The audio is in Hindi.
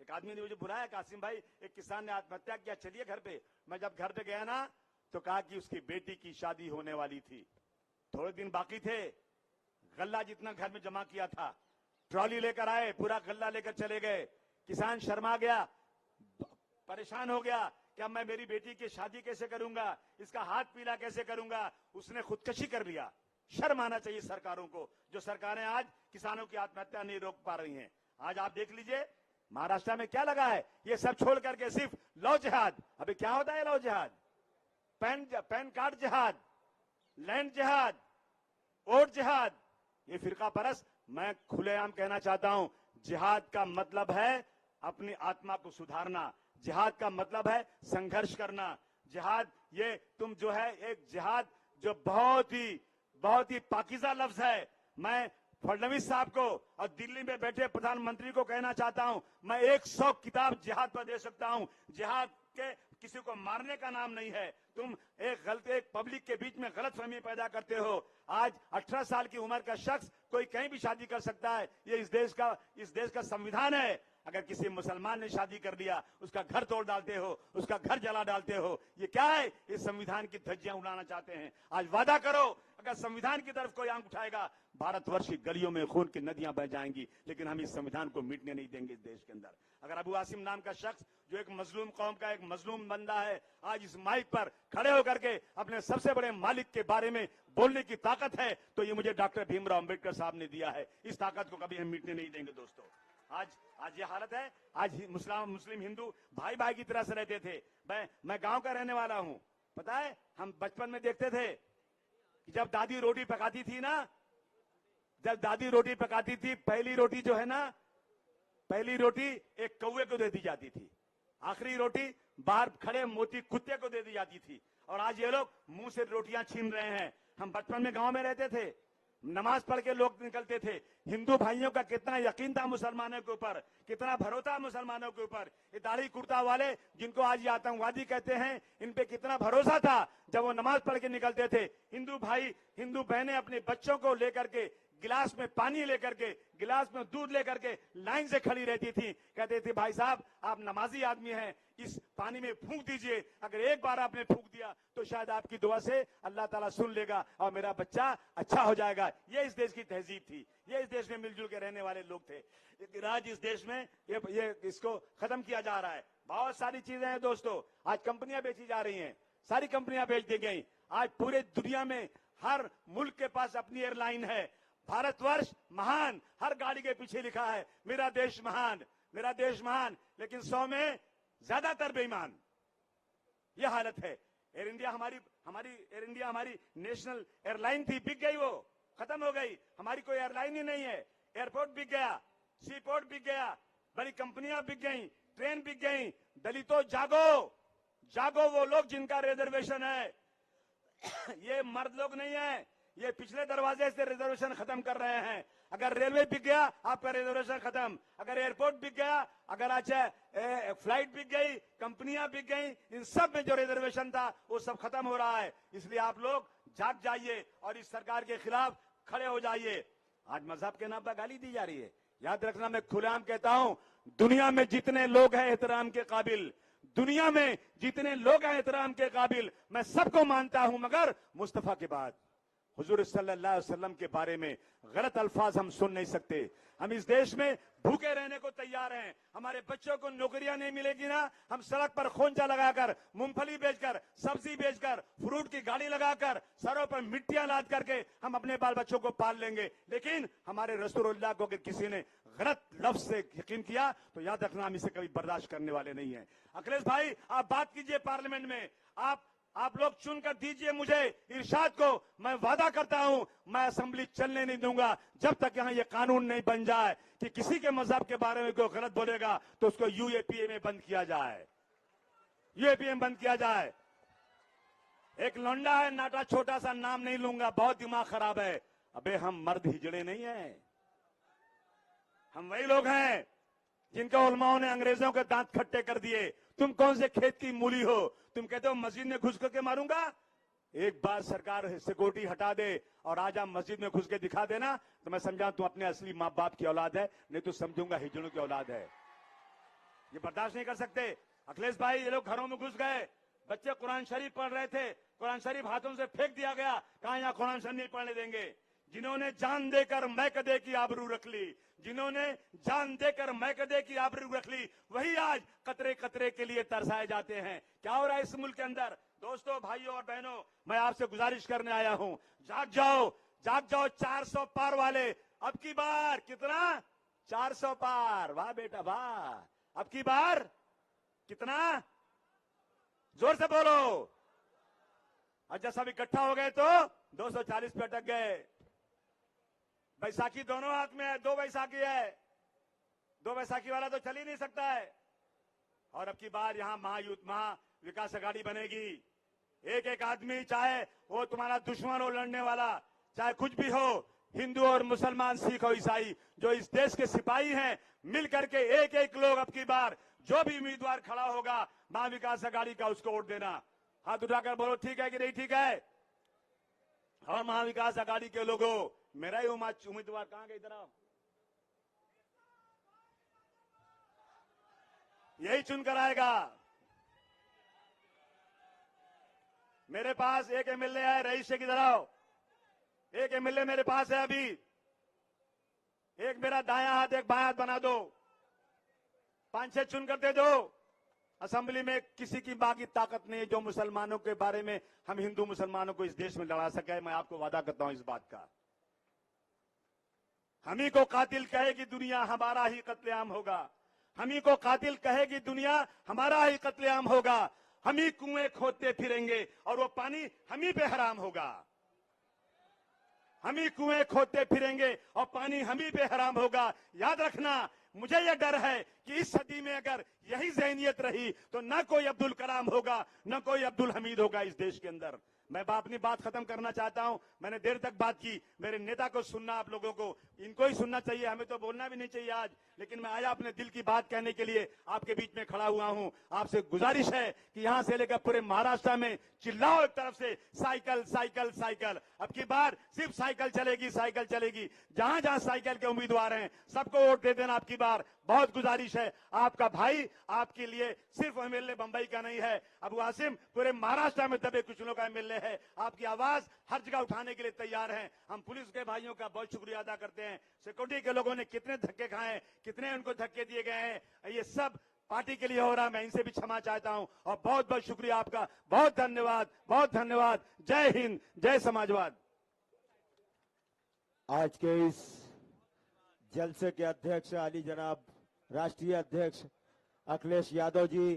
एक आदमी ने मुझे बुलाया, कासिम भाई एक किसान ने आत्महत्या किया, चलिए घर पे। मैं जब घर पे गया ना तो कहा कि उसकी बेटी की शादी होने वाली थी, थोड़े दिन बाकी थे, गल्ला जितना घर में जमा किया था ट्रॉली लेकर आए, पूरा गल्ला लेकर चले गए। किसान शर्मा गया, परेशान हो गया कि अब मैं मेरी बेटी की शादी कैसे करूंगा, इसका हाथ पीला कैसे करूंगा। उसने खुदकशी कर लिया। शर्म आना चाहिए सरकारों को, जो सरकारें आज किसानों की आत्महत्या नहीं रोक पा रही हैं। आज आप देख लीजिए महाराष्ट्र में क्या लगा है, ये सब छोड़ करके सिर्फ लव जिहाद। अभी क्या होता है लव जिहाद? पैन कार्ड जिहाद, लैंड जिहाद, वोट जिहाद, ये फिरका परस्त। मैं खुलेआम कहना चाहता हूं, जिहाद का मतलब है अपनी आत्मा को सुधारना, जिहाद का मतलब है संघर्ष करना। जिहाद ये तुम जो है एक जिहाद जो बहुत ही पाकीज़ा लफ्ज है। मैं फडणवीस साहब को और दिल्ली में बैठे प्रधानमंत्री को कहना चाहता हूं, मैं 100 किताब जिहाद पर दे सकता हूं। जिहाद के किसी को मारने का नाम नहीं है। तुम एक पब्लिक के बीच में गलतफहमी पैदा करते हो। आज 18 साल की उम्र का शख्स कोई कहीं भी शादी कर सकता है, ये इस देश का संविधान है। अगर किसी मुसलमान ने शादी कर लिया, उसका घर तोड़ डालते हो, उसका घर जला डालते हो। ये क्या है? इस संविधान की धज्जियां उड़ाना चाहते हैं। आज वादा करो, अगर संविधान की तरफ कोई आंख उठाएगा, भारतवर्ष की गलियों में खून की नदियां बह जाएंगी, लेकिन हम इस संविधान को मिटने नहीं देंगे इस देश के अंदर। अगर अबू आसिम नाम का शख्स जो एक मजलूम कौम का एक मजलूम बंदा है, आज इस माइक पर खड़े होकर के अपने सबसे बड़े मालिक के बारे में बोलने की ताकत है, तो ये मुझे डॉक्टर भीमराव अंबेडकर साहब ने दिया है। इस ताकत को कभी हम मिटने नहीं देंगे दोस्तों। आज ये हालत है। आज मुस्लिम हिंदू भाई भाई की तरह से रहते थे। मैं गांव का रहने वाला हूं। पता है, हम बचपन में देखते थे कि जब दादी रोटी पकाती थी ना, पहली रोटी जो है ना, पहली रोटी एक कौवे को दे दी जाती थी, आखिरी रोटी बाहर खड़े मोती कुत्ते को दे दी जाती थी। और आज ये लोग मुंह से रोटियां छीन रहे हैं। हम बचपन में गांव में रहते थे, नमाज पढ़ के लोग निकलते थे। हिंदू भाइयों का कितना यकीन था मुसलमानों के ऊपर, कितना भरोसा मुसलमानों के ऊपर। ये दाढ़ी कुर्ता वाले जिनको आज ये आतंकवादी कहते हैं, इन पे कितना भरोसा था जब वो नमाज पढ़ के निकलते थे। हिंदू भाई हिंदू बहनें अपने बच्चों को लेकर के गिलास में पानी लेकर के, गिलास में दूध लेकर के लाइन से खड़ी रहती थी। कहते थे भाई साहब आप नमाजी आदमी हैं, इस पानी में फूंक दीजिए, अगर एक बार आपने फूंक दिया तो शायद आपकी दुआ से अल्लाह ताला सुन लेगा और मेरा बच्चा अच्छा हो जाएगा। ये इस देश की तहजीब थी, ये इस देश में मिलजुल के रहने वाले लोग थे। आज इस देश में ये इसको खत्म किया जा रहा है। बहुत सारी चीजें हैं दोस्तों, आज कंपनियां बेची जा रही हैं, सारी कंपनियां बेच दी गई। आज पूरे दुनिया में हर मुल्क के पास अपनी एयरलाइन है। भारतवर्ष महान, हर गाड़ी के पीछे लिखा है मेरा देश महान, मेरा देश महान, लेकिन 100 में ज्यादातर बेईमान। यह हालत है। एयर इंडिया हमारी नेशनल एयरलाइन थी, बिक गई, वो खत्म हो गई। हमारी कोई एयरलाइन ही नहीं है। एयरपोर्ट बिक गया, सी पोर्ट बिक गया, बड़ी कंपनियां बिक गई, ट्रेन बिक गई। दलितों जागो, जागो, वो लोग जिनका रिजर्वेशन है। ये मर्द लोग नहीं है, ये पिछले दरवाजे से रिजर्वेशन खत्म कर रहे हैं। अगर रेलवे बिक गया आपका रिजर्वेशन खत्म, अगर एयरपोर्ट बिक गया, अगर अच्छा फ्लाइट बिक गई, कंपनियां बिक गई, इन सब में जो रिजर्वेशन था वो सब खत्म हो रहा है। इसलिए आप लोग जाग जाइए और इस सरकार के खिलाफ खड़े हो जाइए। आज मजहब के नाम पर गाली दी जा रही है। याद रखना, मैं खुलेआम कहता हूं, दुनिया में जितने लोग हैं एहतराम के काबिल, दुनिया में जितने लोग हैं एहतराम के काबिल, मैं सबको मानता हूं, मगर मुस्तफा के बाद हुजूर सल्लल्लाहु अलैहि वसल्लम के बारे में गलत अल्फाज हम सुन नहीं सकते। हम इस देश में भूखे रहने को तैयार हैं। हमारे बच्चों को नौकरियां नहीं मिलेगी ना, हम सड़क पर खोंचा लगाकर, मूंगफली बेचकर, सब्जी बेचकर, फ्रूट की गाड़ी लगाकर, सरों पर मिट्टियां लाद करके हम अपने बाल बच्चों को पाल लेंगे। लेकिन हमारे रसूलुल्लाह को अगर किसी ने गलत लफ्ज से यकीन किया तो याद रखना हम इसे कभी बर्दाश्त करने वाले नहीं है। अखिलेश भाई आप बात कीजिए पार्लियामेंट में, आप लोग चुनकर दीजिए मुझे इरशाद को। मैं वादा करता हूं मैं असेंबली चलने नहीं दूंगा जब तक यहां ये कानून नहीं बन जाए कि किसी के मजहब के बारे में कोई गलत बोलेगा तो उसको यूएपीए में बंद किया जाए, यूएपीए में बंद किया जाए। एक लौंडा है नाटा, छोटा सा नाम नहीं लूंगा, बहुत दिमाग खराब है। अबे हम मर्द हिजड़े नहीं है, हम वही लोग हैं जिनको उलमाओं ने अंग्रेजों के दांत खट्टे कर दिए। तुम कौन से खेत की मूली हो, तुम कहते हो मस्जिद में घुस करके मारूंगा। एक बार सरकार सिक्योरिटी हटा दे और आज आप मस्जिद में घुस के दिखा देना तो मैं समझा तुम अपने असली माँ बाप की औलाद है, नहीं तो समझूंगा हिजड़ों की औलाद है। ये बर्दाश्त नहीं कर सकते। अखिलेश भाई, ये लोग घरों में घुस गए, बच्चे कुरान शरीफ पढ़ रहे थे, कुरान शरीफ हाथों से फेंक दिया गया, कहा यहां कुरान शरीफ नहीं पढ़ने देंगे। जिन्होंने जान देकर मैकदे की आबरू रख ली, जिन्होंने जान देकर मैकदे की आबरू रख ली, वही आज कतरे कतरे के लिए तरसाए जाते हैं। क्या हो रहा है इस मुल्क के अंदर? दोस्तों, भाइयों और बहनों, मैं आपसे गुजारिश करने आया हूं, जाग जाओ, जाग जाओ। 400 पार वाले, अब की बार कितना? 400 पार। वाह बेटा वाह। अब की बार कितना? जोर से बोलो। और जब सब इकट्ठा हो गए तो 240 पे अटक गए। बैसाखी दोनों हाथ में है, 2 बैसाखी है, 2 बैसाखी वाला तो चल ही नहीं सकता है। और अब की बार यहां महा विकास अघाड़ी बनेगी। एक एक आदमी, चाहे वो तुम्हारा दुश्मन हो, लड़ने वाला, चाहे कुछ भी हो, हिंदू और मुसलमान, सिख और ईसाई, जो इस देश के सिपाही हैं, मिल करके एक एक लोग अब की बार जो भी उम्मीदवार खड़ा होगा महा विकास अघाड़ी का, उसको वोट देना। हाथ उठाकर बोलो ठीक है कि नहीं ठीक है। और महा विकास अघाड़ी के लोगों, मेरा ही उम्मीदवार कहां गए? इधर आओ। यही चुनकर आएगा। मेरे पास एक एमएलए है, रईस शेख, इधर आओ। एक एमएलए मेरे पास है अभी। एक मेरा दायां हाथ, एक बायां हाथ बना दो, 5-6 चुनकर दे दो। असेंबली में किसी की बाकी ताकत नहीं है जो मुसलमानों के बारे में, हम हिंदू मुसलमानों को इस देश में लड़ा सके। मैं आपको वादा करता हूं इस बात का। हम ही को कातिल कहेगी दुनिया, हमारा ही कत्लेआम होगा। हम ही को कातिल कहेगी दुनिया, हमारा ही कत्लेआम होगा। हम ही कुएं खोदते फिरेंगे और वो पानी हम ही पे हराम होगा। हम ही कुएं खोदते फिरेंगे और पानी हम ही पे हराम होगा। याद रखना, मुझे यह डर है कि इस सदी में अगर यही ज़हनियत रही तो न कोई अब्दुल कलाम होगा, न कोई अब्दुल हमीद होगा इस देश के अंदर। मैं अपनी बात खत्म करना चाहता हूं। मैंने देर तक बात की। मेरे नेता को सुनना, आप लोगों को इनको ही सुनना चाहिए, हमें तो बोलना भी नहीं चाहिए आज। लेकिन मैं आया अपने दिल की बात कहने के लिए, आपके बीच में खड़ा हुआ हूं। आपसे गुजारिश है कि यहां से लेकर पूरे महाराष्ट्र में चिल्लाओ एक तरफ से, साइकिल साइकिल साइकिल। अब की बार सिर्फ साइकिल चलेगी, साइकिल चलेगी। जहां जहां साइकिल के उम्मीदवार हैं सबको वोट दे देना। अब की बार बहुत गुजारिश है। आपका भाई आपके लिए सिर्फ एमएलए बंबई का नहीं है, अबू आसिम पूरे महाराष्ट्र में दबे कुचलों का एमएलए है। आपकी आवाज हर जगह उठाने के लिए तैयार हैं। हम पुलिस के भाइयों का बहुत शुक्रिया अदा करते हैं। सिक्योरिटी के लोगों ने कितने धक्के खाए, कितने उनको धक्के दिए गए हैं, ये सब पार्टी के लिए हो रहा है। मैं इनसे भी क्षमा चाहता हूं और बहुत बहुत शुक्रिया आपका। बहुत धन्यवाद, बहुत धन्यवाद। जय हिंद, जय समाजवाद। आज के इस जलसे के अध्यक्ष आली जनाब राष्ट्रीय अध्यक्ष अखिलेश यादव जी